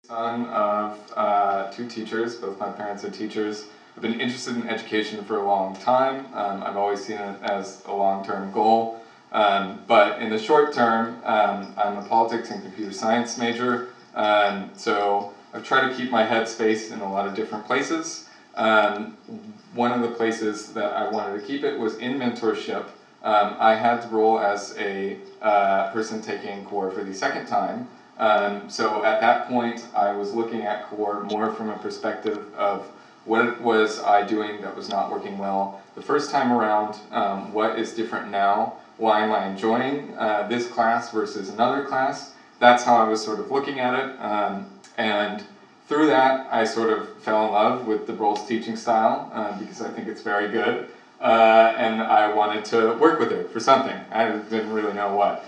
Son of two teachers. Both my parents are teachers. I've been interested in education for a long time. I've always seen it as a long-term goal. But in the short term, I'm a politics and computer science major. So I've tried to keep my headspace in a lot of different places. One of the places that I wanted to keep it was in mentorship. I had the role as a person taking core for the second time. So at that point, I was looking at core more from a perspective of what was I doing that was not working well the first time around, what is different now, why am I enjoying this class versus another class. That's how I was sort of looking at it, and through that I sort of fell in love with the Broll's teaching style because I think it's very good, and I wanted to work with her for something. I didn't really know what.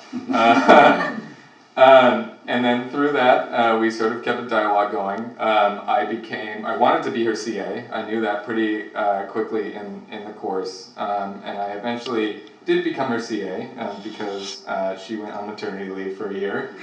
And then through that, we sort of kept a dialogue going. I wanted to be her CA. I knew that pretty quickly in the course. And I eventually did become her CA because she went on maternity leave for a year.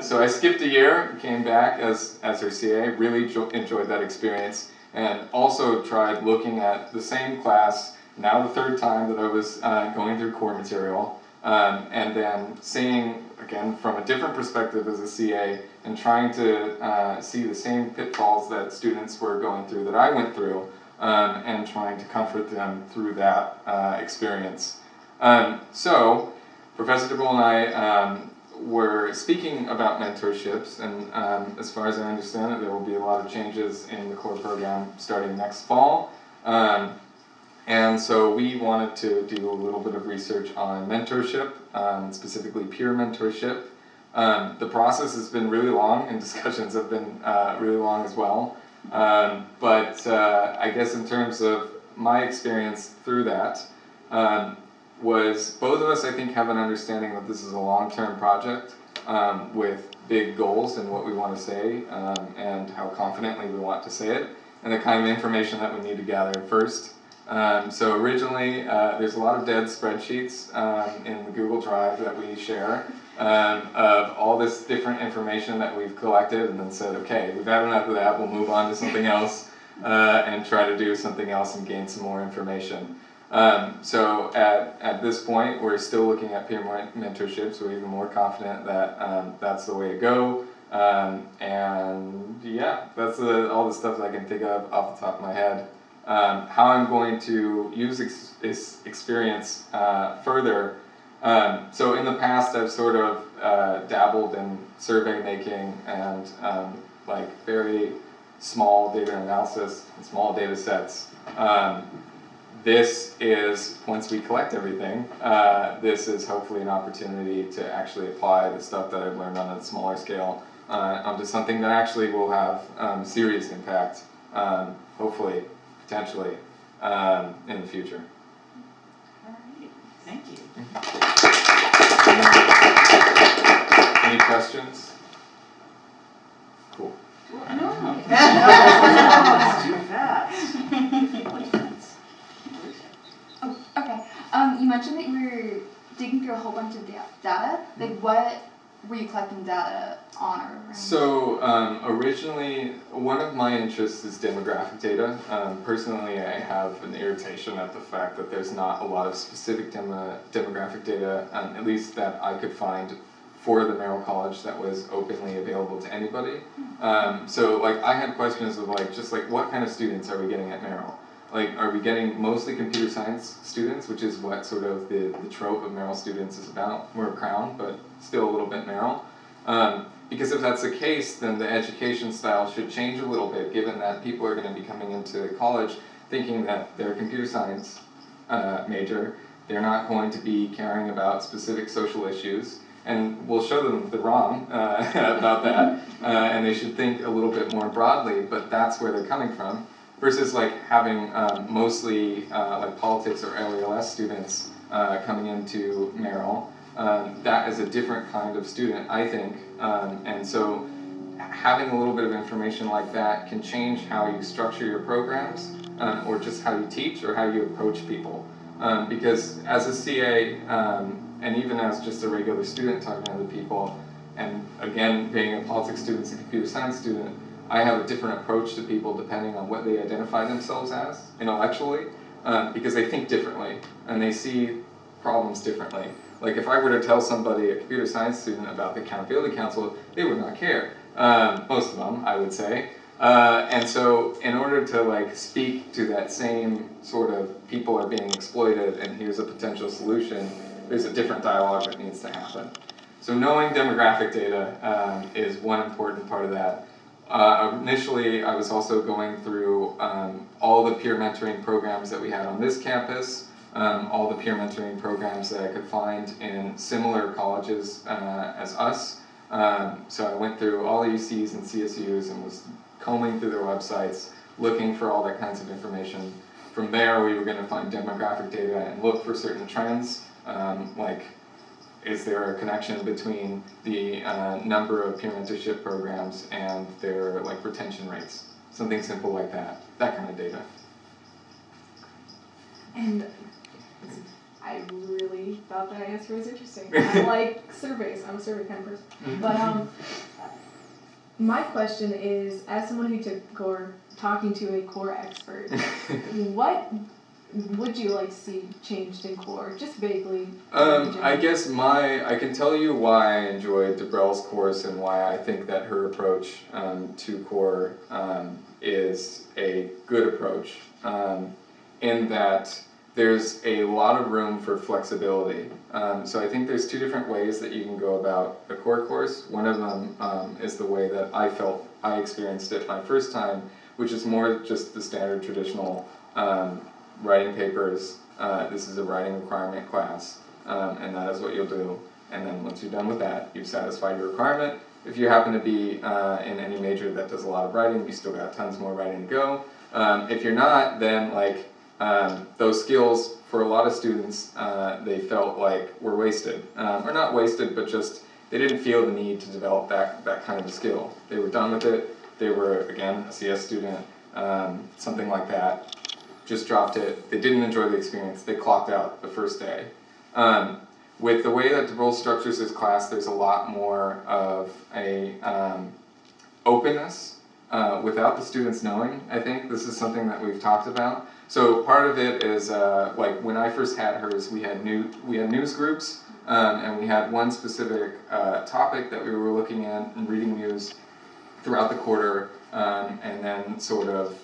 So I skipped a year, came back as her CA, really enjoyed that experience, and also tried looking at the same class, now the third time that I was going through core material, and then seeing, again, from a different perspective as a CA, and trying to see the same pitfalls that students were going through that I went through, and trying to comfort them through that experience. So, Professor DeBroll and I were speaking about mentorships, and as far as I understand it, there will be a lot of changes in the core program starting next fall. And so we wanted to do a little bit of research on mentorship, specifically peer mentorship. The process has been really long, and discussions have been really long as well. But I guess in terms of my experience through that, was both of us, I think, have an understanding that this is a long-term project with big goals and what we want to say, and how confidently we want to say it, and the kind of information that we need to gather first. So originally, there's a lot of dead spreadsheets in the Google Drive that we share of all this different information that we've collected, and then said, okay, we've had enough of that, we'll move on to something else and try to do something else and gain some more information. So at this point, we're still looking at peer mentorships. We're even more confident that that's the way to go. And yeah, that's all the stuff that I can think of off the top of my head. How I'm going to use this experience further. So in the past, I've sort of dabbled in survey making and like very small data analysis and small data sets. This is, once we collect everything, this is hopefully an opportunity to actually apply the stuff that I've learned on a smaller scale onto something that actually will have serious impact, hopefully, potentially, in the future. All right, thank you. Any questions? Cool. No. That's too fast. Oh, okay. You mentioned that you were digging through a whole bunch of data. Like, what were you collecting data on or around? So originally, one of my interests is demographic data. Personally, I have an irritation at the fact that there's not a lot of specific demographic data, at least that I could find for the Merrill College that was openly available to anybody. So like I had questions of like, just like what kind of students are we getting at Merrill? Like, are we getting mostly computer science students, which is what sort of the trope of Merrill students is about? We're a Crown, but still a little bit Merrill. Because if that's the case, then the education style should change a little bit, given that people are going to be coming into college thinking that they're a computer science major. They're not going to be caring about specific social issues, and we'll show them the wrong about that, and they should think a little bit more broadly, but that's where they're coming from. Versus like having mostly like politics or LELS students coming into Merrill. That is a different kind of student, I think. And so having a little bit of information like that can change how you structure your programs, or just how you teach or how you approach people. Because as a CA, and even as just a regular student talking to other people, And again, being a politics student and computer science student, I have a different approach to people depending on what they identify themselves as intellectually, because they think differently and they see problems differently. Like if I were to tell somebody, a computer science student, about the Accountability Council, they would not care. Most of them, I would say. And so in order to like speak to that same sort of people are being exploited and here's a potential solution, there's a different dialogue that needs to happen. So knowing demographic data is one important part of that. Initially, I was also going through all the peer mentoring programs that we had on this campus, all the peer mentoring programs that I could find in similar colleges as us. So I went through all the UCs and CSUs and was combing through their websites, looking for all that kinds of information. From there, we were going to find demographic data and look for certain trends, like is there a connection between the number of peer mentorship programs and their like retention rates? Something simple like that kind of data. And I really thought that answer was interesting. I like surveys. I'm a survey kind of person. But my question is, as someone who took core, talking to a core expert, what would you like to see changed in core, just vaguely? I guess I can tell you why I enjoyed DeBrell's course and why I think that her approach to core is a good approach, in that there's a lot of room for flexibility. So I think there's two different ways that you can go about a core course. One of them is the way that I experienced it my first time, which is more just the standard traditional writing papers. This is a writing requirement class, and that is what you'll do. And then once you're done with that, you've satisfied your requirement. If you happen to be in any major that does a lot of writing, you still got tons more writing to go. If you're not, then like those skills for a lot of students, they felt like were wasted, or not wasted, but just they didn't feel the need to develop that kind of a skill. They were done with it. They were again a CS student, something like that. Just dropped it. They didn't enjoy the experience. They clocked out the first day. With the way that DeBrell structures his class, there's a lot more of a openness without the students knowing. I think this is something that we've talked about. So part of it is like when I first had hers, we had news groups, and we had one specific topic that we were looking at and reading news throughout the quarter, and then sort of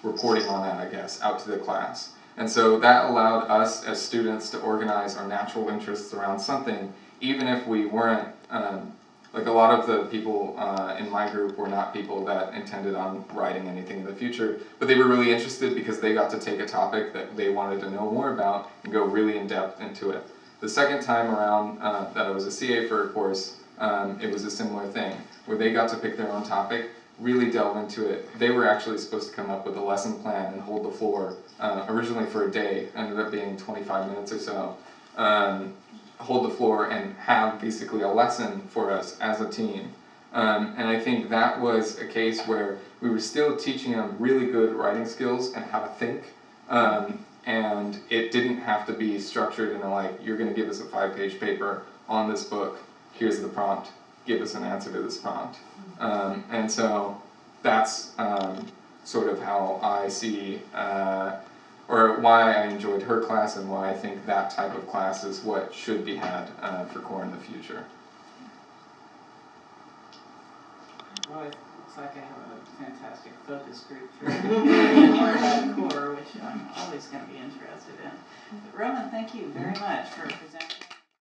reporting on that, I guess, out to the class. And so that allowed us as students to organize our natural interests around something, even if we weren't, like a lot of the people in my group were not people that intended on writing anything in the future, but they were really interested because they got to take a topic that they wanted to know more about and go really in depth into it. The second time around that I was a CA for a course, it was a similar thing, where they got to pick their own topic, really delve into it. They were actually supposed to come up with a lesson plan and hold the floor, originally for a day, ended up being 25 minutes or so, hold the floor and have basically a lesson for us as a team. And I think that was a case where we were still teaching them really good writing skills and how to think, and it didn't have to be structured in a like, you're going to give us a 5-page paper on this book, here's the prompt, give us an answer to this prompt. And so that's sort of how I see, or why I enjoyed her class and why I think that type of class is what should be had for core in the future. Well, it looks like I have a fantastic focus group for learning more about core, which I'm always going to be interested in. But Roman, thank you very much for presenting.